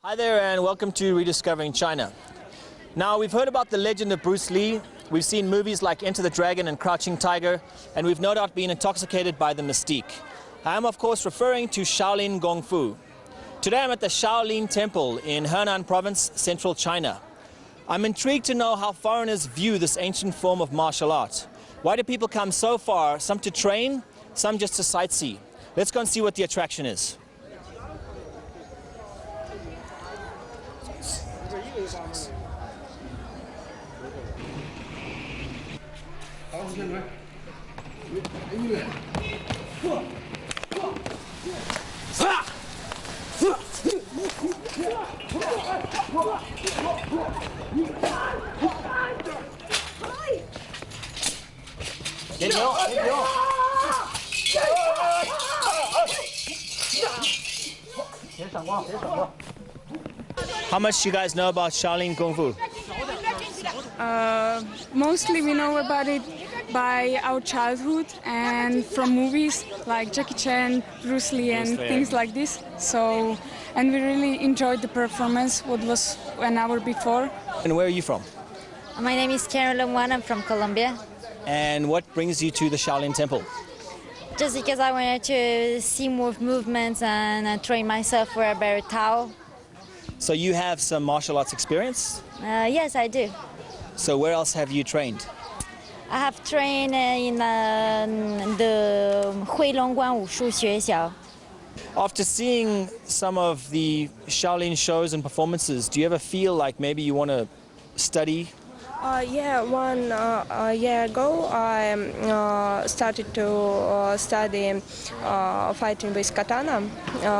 Hi there and welcome to Rediscovering China. Now we've heard about the legend of Bruce Lee, we've seen movies like Enter the Dragon and Crouching Tiger, and we've no doubt been intoxicated by the mystique. I am of course referring to Shaolin Kung Fu. Today I'm at the Shaolin Temple in Henan Province, central China. I'm intrigued to know how foreigners view this ancient form of martial art. Why do people come so far, some to train, some just to sightsee? Let's go and see what the attraction is. How much do you guys know about Shaolin Kung Fu? Mostly we know about it by our childhood and from movies like Jackie Chan, Bruce Lee and things like this. So, and we really enjoyed the performance, what was an hour before. And where are you from? My name is Carolyn Wan, I'm from Colombia. And what brings you to the Shaolin Temple? Just because I wanted to see more movements and train myself for a better Tao. So you have some martial arts experience? Yes, I do. So where else have you trained? I have trained in the Huilongguan Wushu Xuexiao. After seeing some of the Shaolin shows and performances, do you ever feel like maybe you want to study? Yeah, 1 year ago I started to study fighting with katana,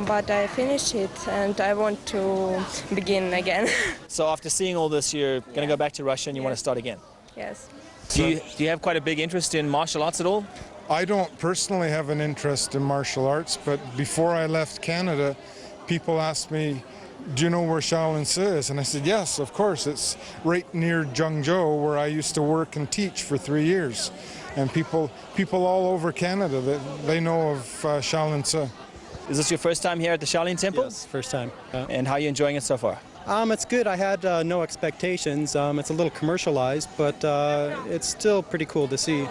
but I finished it and I want to begin again. So after seeing all this, you're going to go back to Russia and you want to start again? Yes. Do you have quite a big interest in martial arts at all? I don't personally have an interest in martial arts, but before I left Canada, people asked me, do you know where Shaolin is? And I said, yes, of course. It's right near Zhengzhou, where I used to work and teach for 3 years. And people all over Canada, they know of Shaolin. Is this your first time here at the Shaolin Temple? Yes, first time. And how are you enjoying it so far? It's good. I had no expectations. It's a little commercialized, but it's still pretty cool to see.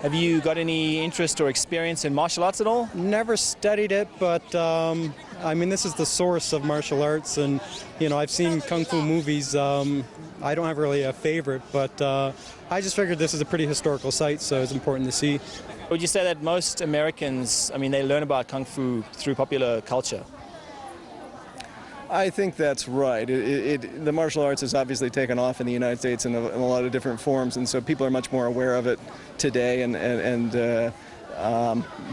Have you got any interest or experience in martial arts at all? Never studied it, but I mean, this is the source of martial arts, and you know, I've seen kung fu movies. I don't have really a favorite, but I just figured this is a pretty historical site, so it's important to see. Would you say that most Americans, I mean, they learn about kung fu through popular culture? I think that's right. The martial arts has obviously taken off in the United States in a lot of different forms, and so people are much more aware of it today. And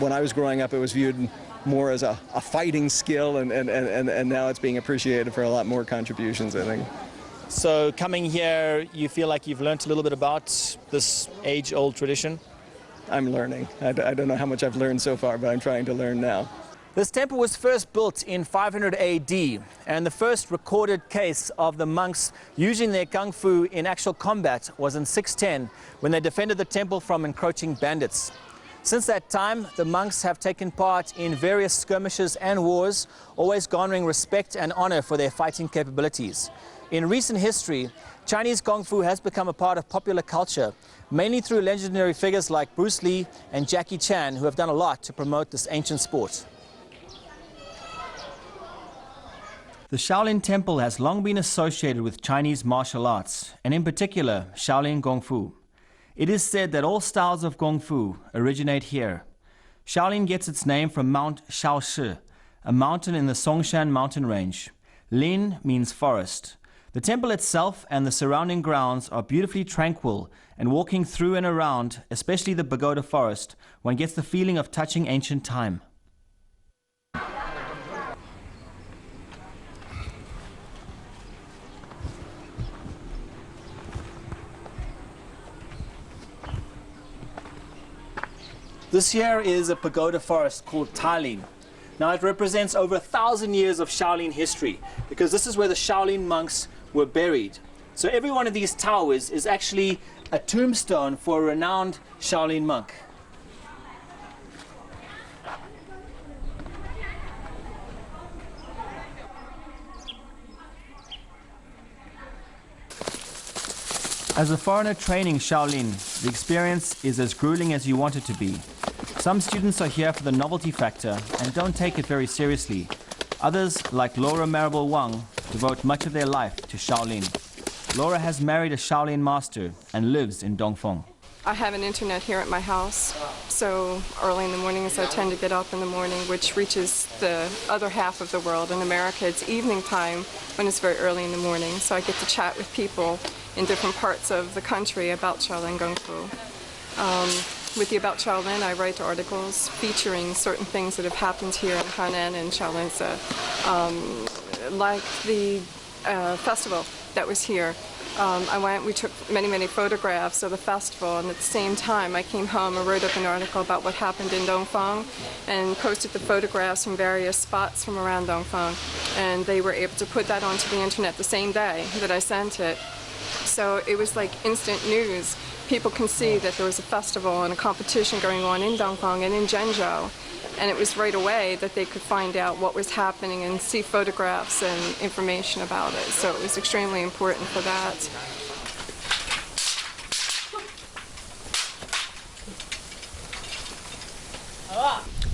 when I was growing up, it was viewed more as a fighting skill, and now it's being appreciated for a lot more contributions, I think. So coming here, you feel like you've learned a little bit about this age-old tradition? I'm learning. I don't know how much I've learned so far, but I'm trying to learn now. This temple was first built in 500 AD, and the first recorded case of the monks using their kung fu in actual combat was in 610, when they defended the temple from encroaching bandits. Since that time, the monks have taken part in various skirmishes and wars, always garnering respect and honor for their fighting capabilities. In recent history, Chinese kung fu has become a part of popular culture, mainly through legendary figures like Bruce Lee and Jackie Chan, who have done a lot to promote this ancient sport. The Shaolin Temple has long been associated with Chinese martial arts, and in particular, Shaolin Kung Fu. It is said that all styles of Kung Fu originate here. Shaolin gets its name from Mount Shaoshi, a mountain in the Songshan mountain range. Lin means forest. The temple itself and the surrounding grounds are beautifully tranquil, and walking through and around, especially the pagoda forest, one gets the feeling of touching ancient time. This here is a pagoda forest called Tailin. Now it represents over 1,000 years of Shaolin history, because this is where the Shaolin monks were buried. So every one of these towers is actually a tombstone for a renowned Shaolin monk. As a foreigner training Shaolin, the experience is as grueling as you want it to be. Some students are here for the novelty factor and don't take it very seriously. Others, like Laura Maribel Wang, devote much of their life to Shaolin. Laura has married a Shaolin master and lives in Dongfeng. I have an internet here at my house, so early in the mornings I tend to get up in the morning, which reaches the other half of the world. In America, it's evening time when it's very early in the morning, so I get to chat with people in different parts of the country about Shaolin Kung Fu. With the About Shaolin, I write articles featuring certain things that have happened here in Hanan and Shaolinse, like the festival that was here. We took many photographs of the festival, and at the same time I came home and wrote up an article about what happened in Dongfeng and posted the photographs from various spots from around Dongfeng, and they were able to put that onto the internet the same day that I sent it. So it was like instant news. People can see that there was a festival and a competition going on in Dongfeng and in Zhengzhou, and it was right away that they could find out what was happening and see photographs and information about it. So it was extremely important for that.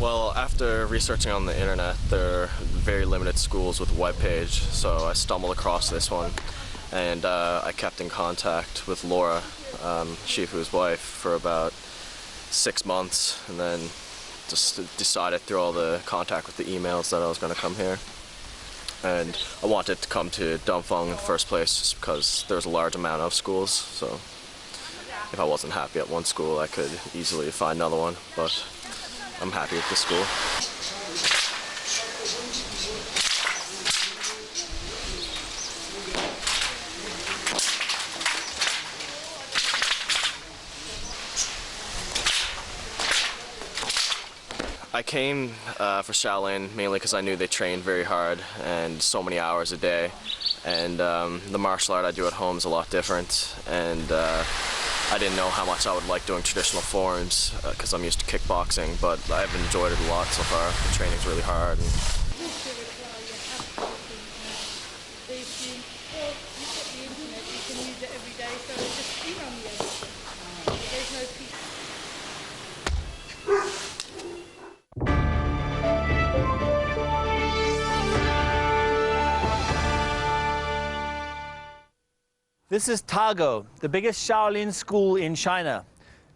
Well, after researching on the internet, there are very limited schools with a web page, so I stumbled across this one, and I kept in contact with Laura, Shifu's wife, for about 6 months, and then just decided through all the contact with the emails that I was going to come here. And I wanted to come to Dongfeng in the first place just because there's a large amount of schools, so if I wasn't happy at one school, I could easily find another one, but I'm happy with this school. I came for Shaolin mainly because I knew they trained very hard and so many hours a day, and the martial art I do at home is a lot different, and I didn't know how much I would like doing traditional forms because I'm used to kickboxing, but I've enjoyed it a lot so far. The training's really hard. This is Tago, the biggest Shaolin school in China.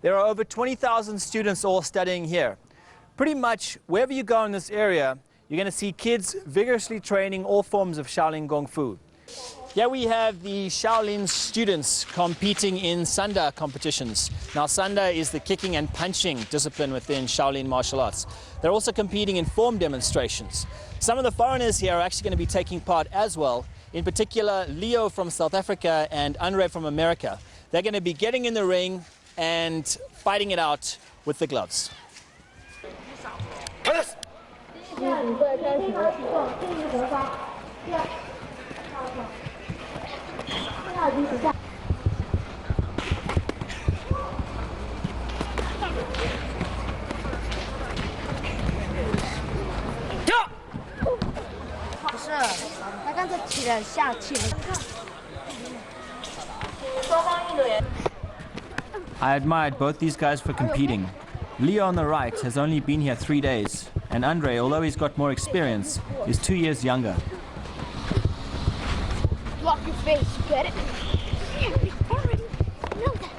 There are over 20,000 students all studying here. Pretty much wherever you go in this area, you're going to see kids vigorously training all forms of Shaolin Kung Fu. Here we have the Shaolin students competing in Sanda competitions. Now Sanda is the kicking and punching discipline within Shaolin martial arts. They're also competing in form demonstrations. Some of the foreigners here are actually going to be taking part as well. In particular, Leo from South Africa and Andre from America. They're going to be getting in the ring and fighting it out with the gloves. I admired both these guys for competing. Leo on the right has only been here 3 days, and Andre, although he's got more experience, is 2 years younger. Block your face, you get it? Yeah, we already know that.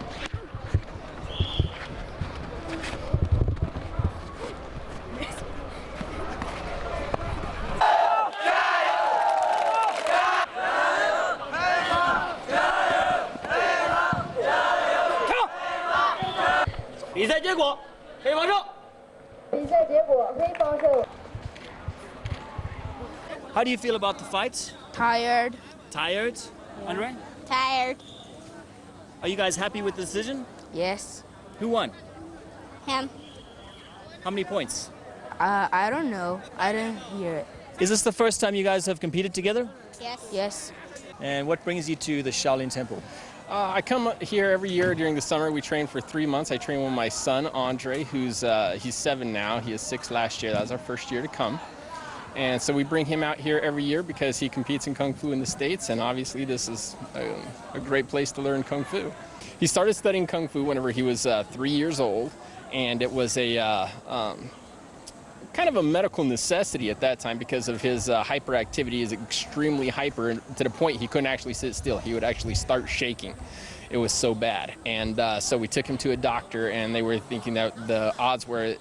How do you feel about the fight? Tired. Tired? Andre? Tired. Are you guys happy with the decision? Yes. Who won? Him. How many points? I don't know. I didn't hear it. Is this the first time you guys have competed together? Yes. Yes. And what brings you to the Shaolin Temple? I come here every year during the summer. We train for 3 months. I train with my son, Andre, he's 7 now. He was 6 last year. That was our first year to come. And so we bring him out here every year because he competes in Kung Fu in the States, and obviously this is a great place to learn Kung Fu. He started studying Kung Fu whenever he was 3 years old, and it was a kind of a medical necessity at that time because of his hyperactivity. Is extremely hyper to the point he couldn't actually sit still. He would actually start shaking. It was so bad. And so we took him to a doctor, and they were thinking that the odds were,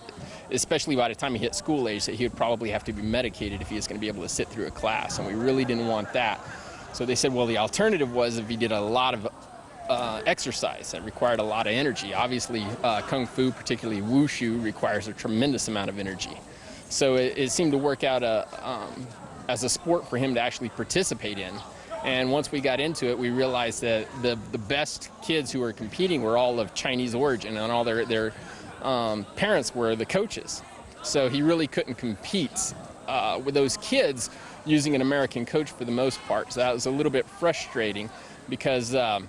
especially by the time he hit school age, that he would probably have to be medicated if he was going to be able to sit through a class, and we really didn't want that. So they said, well, the alternative was if he did a lot of exercise that required a lot of energy. Obviously, Kung Fu, particularly Wushu, requires a tremendous amount of energy. So it seemed to work out as a sport for him to actually participate in. And once we got into it, we realized that the best kids who were competing were all of Chinese origin, and all their parents were the coaches. So he really couldn't compete with those kids using an American coach for the most part. So that was a little bit frustrating because the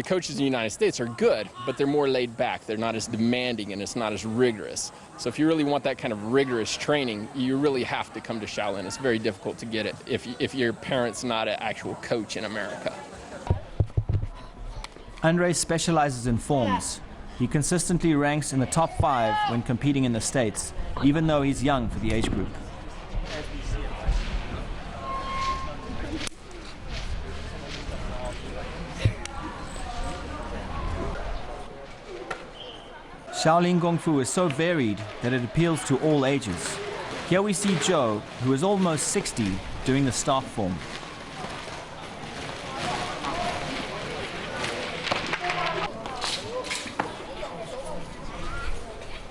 coaches in the United States are good, but they're more laid back. They're not as demanding, and it's not as rigorous. So if you really want that kind of rigorous training, you really have to come to Shaolin. It's very difficult to get it if your parent's not an actual coach in America. Andre specializes in forms. He consistently ranks in the top 5 when competing in the States, even though he's young for the age group. Shaolin Kung Fu is so varied that it appeals to all ages. Here we see Joe, who is almost 60, doing the staff form.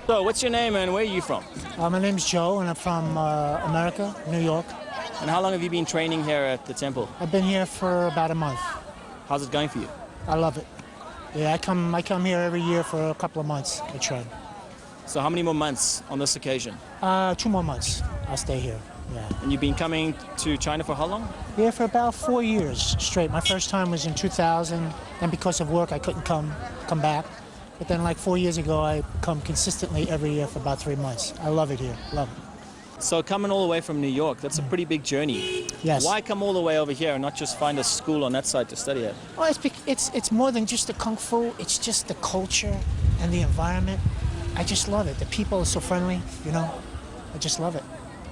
So, what's your name and where are you from? My name's Joe, and I'm from America, New York. And how long have you been training here at the temple? I've been here for about a month. How's it going for you? I love it. Yeah, I come here every year for a couple of months to train. So how many more months on this occasion? 2 more months. I'll stay here. Yeah. And you've been coming to China for how long? Yeah, for about 4 years straight. My first time was in 2000, and because of work, I couldn't come back. But then, like 4 years ago, I come consistently every year for about 3 months. I love it here. Love it. So coming all the way from New York, that's a pretty big journey. Yes. Why come all the way over here and not just find a school on that side to study at? Oh, it's more than just the Kung Fu. It's just the culture and the environment. I just love it. The people are so friendly, you know. I just love it.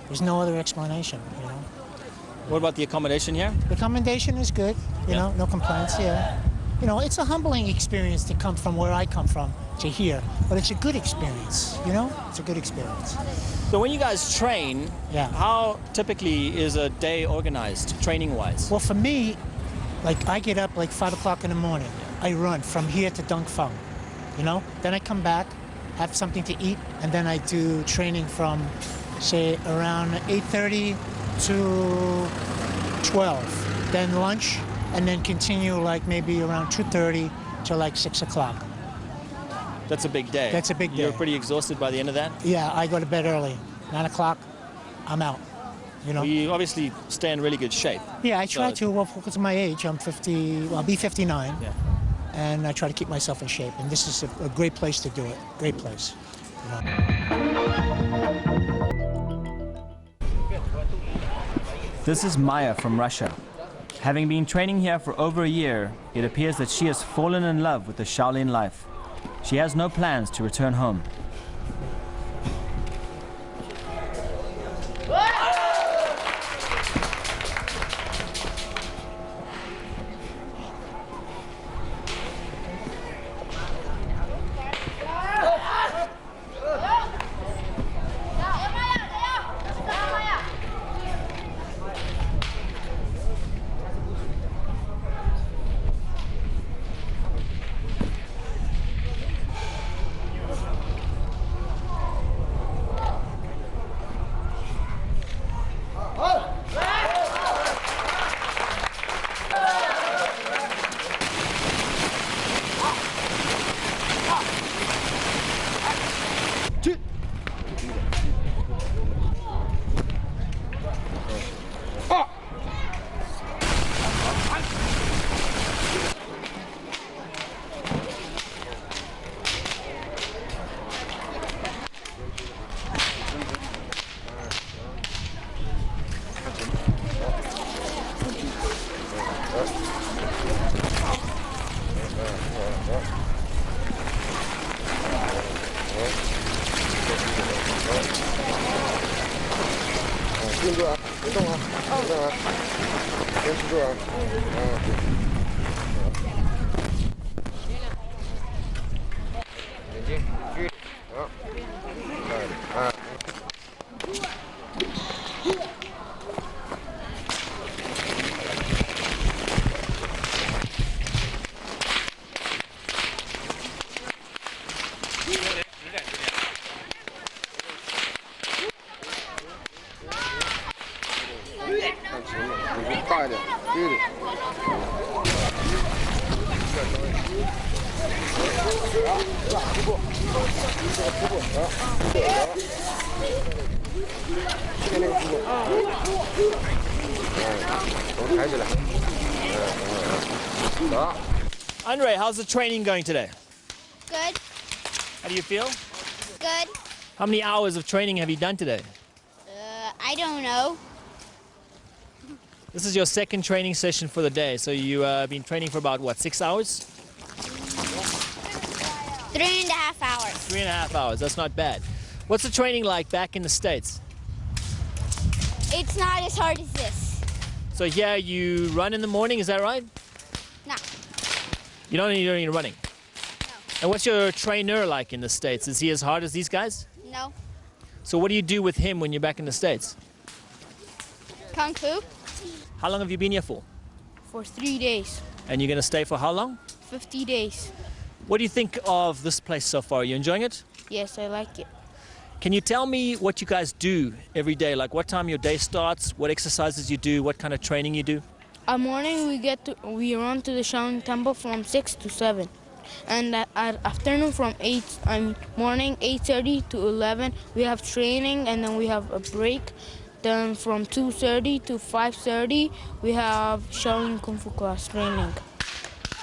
There's no other explanation, you know. What about the accommodation here? The accommodation is good, you know, no complaints, yeah. You know, it's a humbling experience to come from where I come from to here, but it's a good experience, you know? It's a good experience. So when you guys train, how typically is a day organized, training-wise? Well, for me, like I get up like 5 o'clock in the morning. I run from here to Dongfeng, you know? Then I come back, have something to eat, and then I do training from, say, around 8:30 to 12. Then lunch, and then continue like maybe around 2:30 to like 6 o'clock. That's a big day. That's a big day. You're pretty exhausted by the end of that? Yeah, I go to bed early. 9 o'clock, I'm out, you know. Well, you obviously stay in really good shape. Yeah, I try to, well, because of my age, I'm 50, well, I'll be 59. Yeah. And I try to keep myself in shape, and this is a great place to do it. Great place. You know. This is Maya from Russia. Having been training here for over a year, it appears that she has fallen in love with the Shaolin life. She has no plans to return home. 定住啊，别动啊，别动啊，坚持住啊，眼睛距离，好，看前面，眼睛大一点，距离。那个腹部，头抬起来，走。Andre, how's the training going today? Good. How do you feel? Good. How many hours of training have you done today? I don't know. This is your second training session for the day, so you've been training for about, what, 6 hours? 3.5 hours. 3.5 hours, that's not bad. What's the training like back in the States? It's not as hard as this. So here you run in the morning, is that right? No. You don't need any running? No. And what's your trainer like in the States? Is he as hard as these guys? No. So what do you do with him when you're back in the States? Kung Fu How long have you been here for? for 3 days. And you're going to stay for how long? 50 days. What do you think of this place so far? Are you enjoying it? Yes, I like it. Can you tell me what you guys do every day? Like what time your day starts, what exercises you do, what kind of training you do? Morning we run to the Shaolin Temple from 6 to 7. And at afternoon from morning 8:30 to 11 we have training, and then we have a break. Then from 2:30 to 5:30 we have Shaolin Kung Fu class training.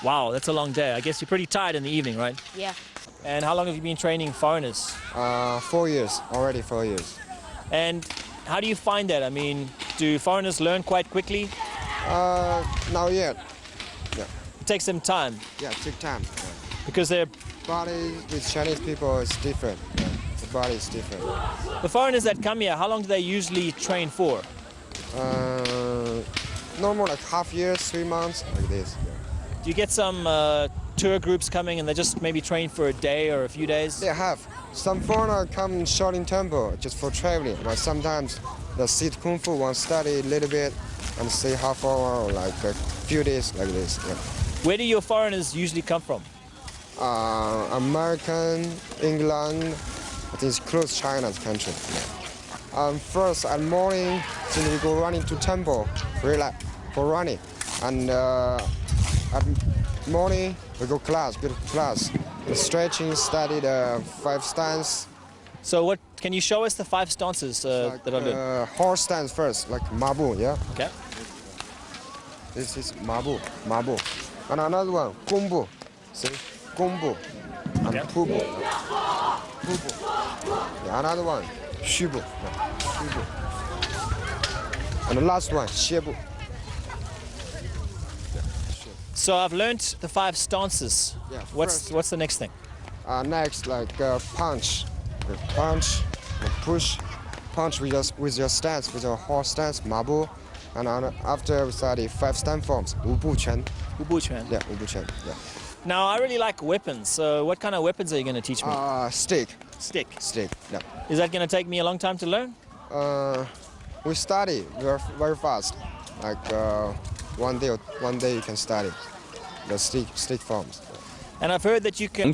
Wow, that's a long day. I guess you're pretty tired in the evening, right? Yeah. And how long have you been training foreigners? 4 years, already 4 years. And how do you find that? I mean, do foreigners learn quite quickly? Not yet. Yeah. It takes them time Yeah, take time. because their Body with Chinese people is different. Yeah. The body is different. the foreigners that come here, how long do they usually train for? Normal like half year, 3 months, like this. Yeah. Do you get some tour groups coming and they just maybe train for a day or a few days? They have. Some foreigner come Shaolin Temple just for traveling, but sometimes they sit Kung Fu, want to study a little bit and stay half hour or like a few days like this. Yeah. Where do your foreigners usually come from? American, England, I think it's close China's country. First at morning, since we go running to temple, relax for running, and at morning we go class, beautiful class, stretching, study the 5 stance. So what? Can you show us the 5 stances Like, that are doing? horse stance first, like mabu, yeah. Okay. This is mabu, mabu, and another one gongbu, see, gongbu, and Okay. pubu, pubu. Yeah, another one shubu, yeah, shubu, and the last one shebu. So I've learnt the 5 stances. Yeah, What's the next thing? Next, like punch, punch, push, punch with your stance, with your horse stance, mabu, and after we study 5 stand forms, 五步拳. 五步拳. Yeah, 五步拳. Yeah. Now I really like weapons. So what kind of weapons are you going to teach me? Stick. Stick. Stick. Yeah. Is that going to take me a long time to learn? We study very fast. Like one day you can study the stick forms. And I've heard that you can